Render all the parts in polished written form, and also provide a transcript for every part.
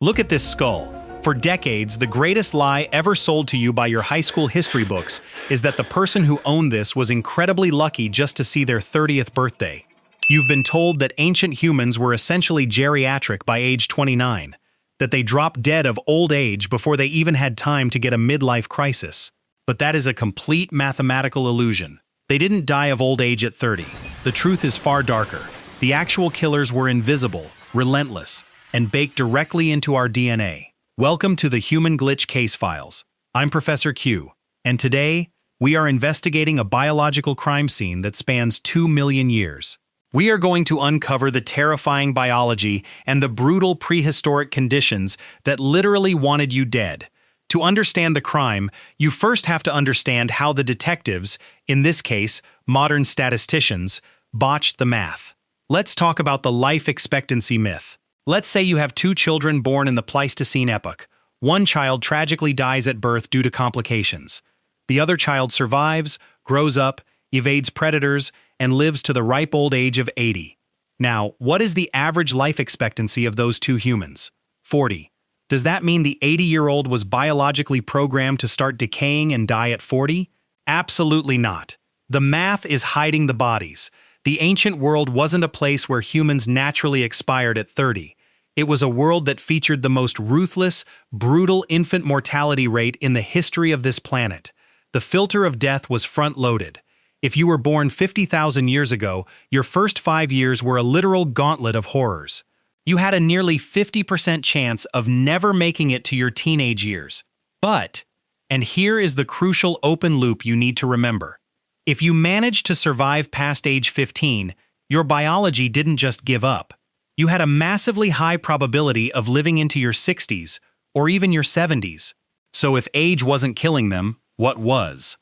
Look at this skull. For decades, the greatest lie ever sold to you by your high school history books is that the person who owned this was incredibly lucky just to see their 30th birthday. You've been told that ancient humans were essentially geriatric by age 29, that they dropped dead of old age before they even had time to get a midlife crisis. But that is a complete mathematical illusion. They didn't die of old age at 30. The truth is far darker. The actual killers were invisible, relentless, and baked directly into our DNA. Welcome to the Human Glitch Case Files. I'm Professor Q, and today, we are investigating a biological crime scene that spans 2 million years. We are going to uncover the terrifying biology and the brutal prehistoric conditions that literally wanted you dead. To understand the crime, you first have to understand how the detectives, in this case, modern statisticians, botched the math. Let's talk about the life expectancy myth. Let's say you have 2 children born in the Pleistocene epoch. One child tragically dies at birth due to complications. The other child survives, grows up, evades predators, and lives to the ripe old age of 80. Now, what is the average life expectancy of those 2 humans? 40. Does that mean the 80-year-old was biologically programmed to start decaying and die at 40? Absolutely not. The math is hiding the bodies. The ancient world wasn't a place where humans naturally expired at 30. It was a world that featured the most ruthless, brutal infant mortality rate in the history of this planet. The filter of death was front-loaded. If you were born 50,000 years ago, your first 5 years were a literal gauntlet of horrors. You had a nearly 50% chance of never making it to your teenage years. But, and here is the crucial open loop you need to remember. If you managed to survive past age 15, your biology didn't just give up. You had a massively high probability of living into your 60s, or even your 70s. So if age wasn't killing them, what was?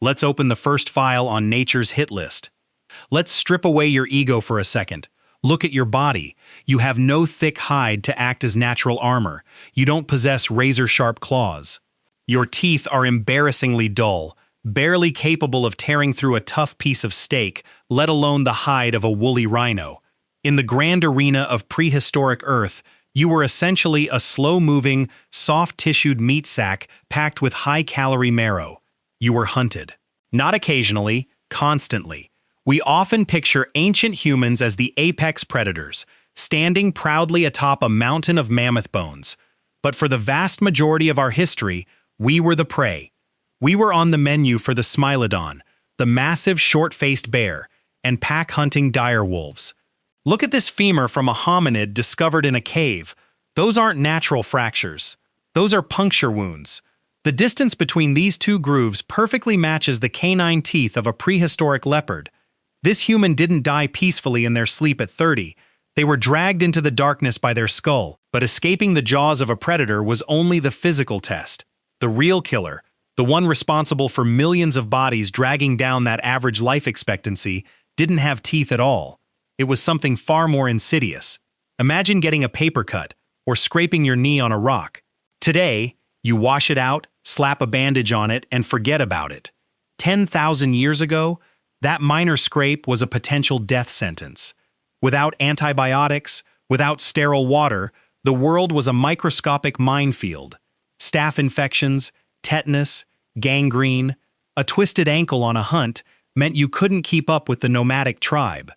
Let's open the first file on nature's hit list. Let's strip away your ego for a second. Look at your body. You have no thick hide to act as natural armor. You don't possess razor-sharp claws. Your teeth are embarrassingly dull, barely capable of tearing through a tough piece of steak, let alone the hide of a woolly rhino. In the grand arena of prehistoric Earth, you were essentially a slow-moving, soft-tissued meat sack packed with high-calorie marrow. You were hunted. Not occasionally, constantly. We often picture ancient humans as the apex predators, standing proudly atop a mountain of mammoth bones. But for the vast majority of our history, we were the prey. We were on the menu for the Smilodon, the massive short-faced bear, and pack-hunting direwolves. Look at this femur from a hominid discovered in a cave. Those aren't natural fractures. Those are puncture wounds. The distance between these 2 grooves perfectly matches the canine teeth of a prehistoric leopard. This human didn't die peacefully in their sleep at 30. They were dragged into the darkness by their skull, but escaping the jaws of a predator was only the physical test. The real killer, the one responsible for millions of bodies dragging down that average life expectancy, didn't have teeth at all. It was something far more insidious. Imagine getting a paper cut or scraping your knee on a rock. Today, you wash it out, slap a bandage on it, and forget about it. 10,000 years ago, that minor scrape was a potential death sentence. Without antibiotics, without sterile water, the world was a microscopic minefield. Staph infections, tetanus, gangrene, a twisted ankle on a hunt meant you couldn't keep up with the nomadic tribe.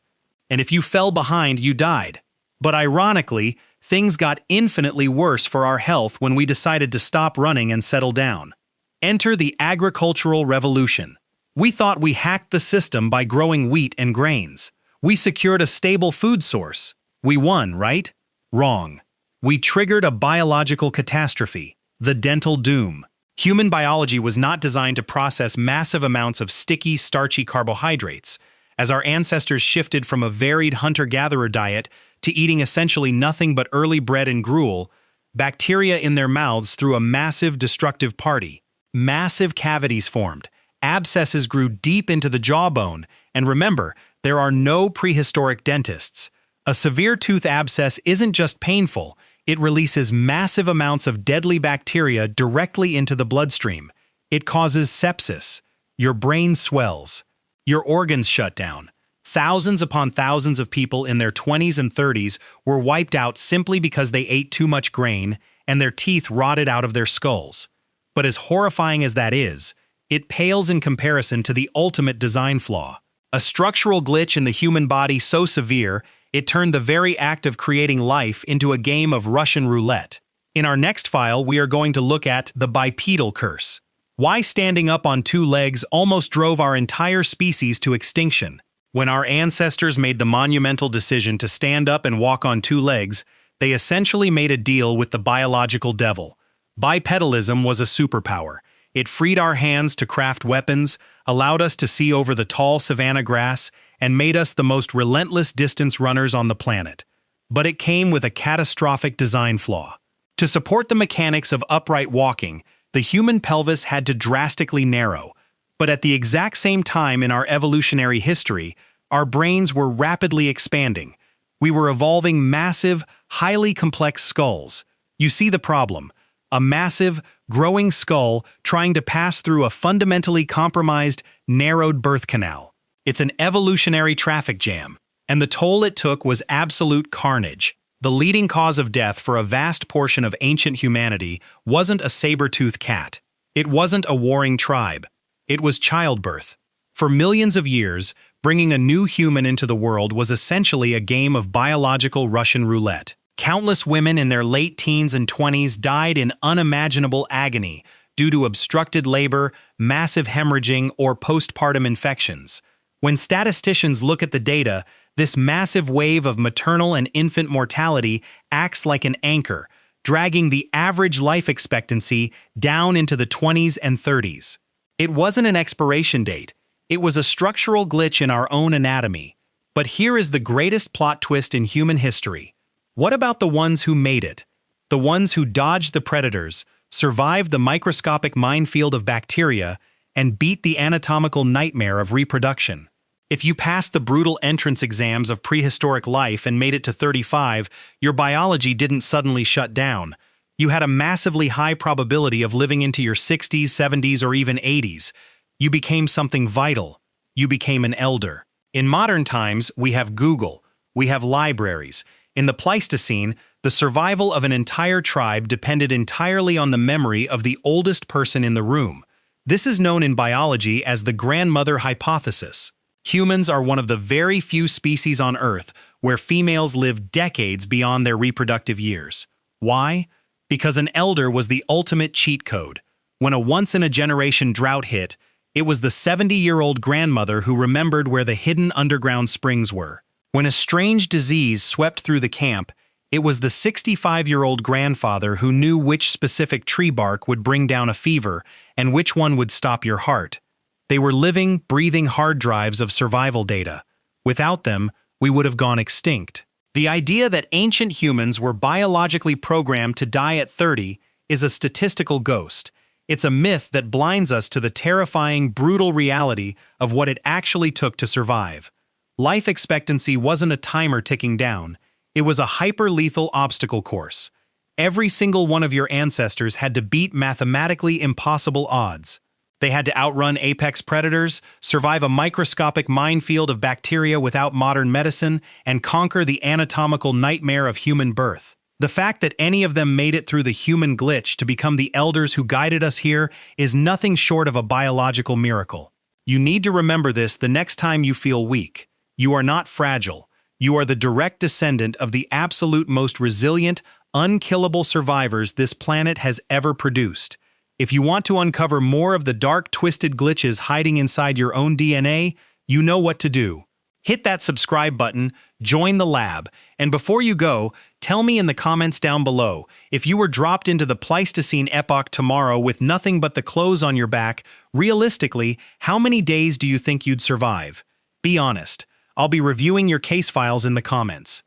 And if you fell behind, you died. But ironically, things got infinitely worse for our health when we decided to stop running and settle down. Enter the agricultural revolution. We thought we hacked the system by growing wheat and grains. We secured a stable food source. We won, right? Wrong. We triggered a biological catastrophe, the dental doom. Human biology was not designed to process massive amounts of sticky, starchy carbohydrates. As our ancestors shifted from a varied hunter-gatherer diet to eating essentially nothing but early bread and gruel, bacteria in their mouths threw a massive destructive party. Massive cavities formed. Abscesses grew deep into the jawbone, and remember, there are no prehistoric dentists. A severe tooth abscess isn't just painful, it releases massive amounts of deadly bacteria directly into the bloodstream. It causes sepsis. Your brain swells. Your organs shut down. Thousands upon thousands of people in their 20s and 30s were wiped out simply because they ate too much grain and their teeth rotted out of their skulls. But as horrifying as that is, it pales in comparison to the ultimate design flaw. A structural glitch in the human body so severe, it turned the very act of creating life into a game of Russian roulette. In our next file, we are going to look at the bipedal curse. Why standing up on two legs almost drove our entire species to extinction. When our ancestors made the monumental decision to stand up and walk on two legs, they essentially made a deal with the biological devil. Bipedalism was a superpower. It freed our hands to craft weapons, allowed us to see over the tall savanna grass, and made us the most relentless distance runners on the planet. But it came with a catastrophic design flaw. To support the mechanics of upright walking, the human pelvis had to drastically narrow. But at the exact same time in our evolutionary history, our brains were rapidly expanding. We were evolving massive, highly complex skulls. You see the problem. A massive, growing skull trying to pass through a fundamentally compromised, narrowed birth canal. It's an evolutionary traffic jam, and the toll it took was absolute carnage. The leading cause of death for a vast portion of ancient humanity wasn't a saber-toothed cat. It wasn't a warring tribe. It was childbirth. For millions of years, bringing a new human into the world was essentially a game of biological Russian roulette. Countless women in their late teens and 20s died in unimaginable agony due to obstructed labor, massive hemorrhaging, or postpartum infections. When statisticians look at the data, this massive wave of maternal and infant mortality acts like an anchor, dragging the average life expectancy down into the 20s and 30s. It wasn't an expiration date. It was a structural glitch in our own anatomy. But here is the greatest plot twist in human history. What about the ones who made it? The ones who dodged the predators, survived the microscopic minefield of bacteria, and beat the anatomical nightmare of reproduction. If you passed the brutal entrance exams of prehistoric life and made it to 35, your biology didn't suddenly shut down. You had a massively high probability of living into your 60s, 70s, or even 80s. You became something vital. You became an elder. In modern times, we have Google. We have libraries. In the Pleistocene, the survival of an entire tribe depended entirely on the memory of the oldest person in the room. This is known in biology as the grandmother hypothesis. Humans are one of the very few species on Earth where females live decades beyond their reproductive years. Why? Because an elder was the ultimate cheat code. When a once-in-a-generation drought hit, it was the 70-year-old grandmother who remembered where the hidden underground springs were. When a strange disease swept through the camp, it was the 65-year-old grandfather who knew which specific tree bark would bring down a fever and which one would stop your heart. They were living, breathing hard drives of survival data. Without them, we would have gone extinct. The idea that ancient humans were biologically programmed to die at 30 is a statistical ghost. It's a myth that blinds us to the terrifying, brutal reality of what it actually took to survive. Life expectancy wasn't a timer ticking down. It was a hyper-lethal obstacle course. Every single one of your ancestors had to beat mathematically impossible odds. They had to outrun apex predators, survive a microscopic minefield of bacteria without modern medicine, and conquer the anatomical nightmare of human birth. The fact that any of them made it through the human glitch to become the elders who guided us here is nothing short of a biological miracle. You need to remember this the next time you feel weak. You are not fragile. You are the direct descendant of the absolute most resilient, unkillable survivors this planet has ever produced. If you want to uncover more of the dark, twisted glitches hiding inside your own DNA, you know what to do. Hit that subscribe button, join the lab, and before you go, tell me in the comments down below, if you were dropped into the Pleistocene epoch tomorrow with nothing but the clothes on your back, realistically, how many days do you think you'd survive? Be honest. I'll be reviewing your case files in the comments.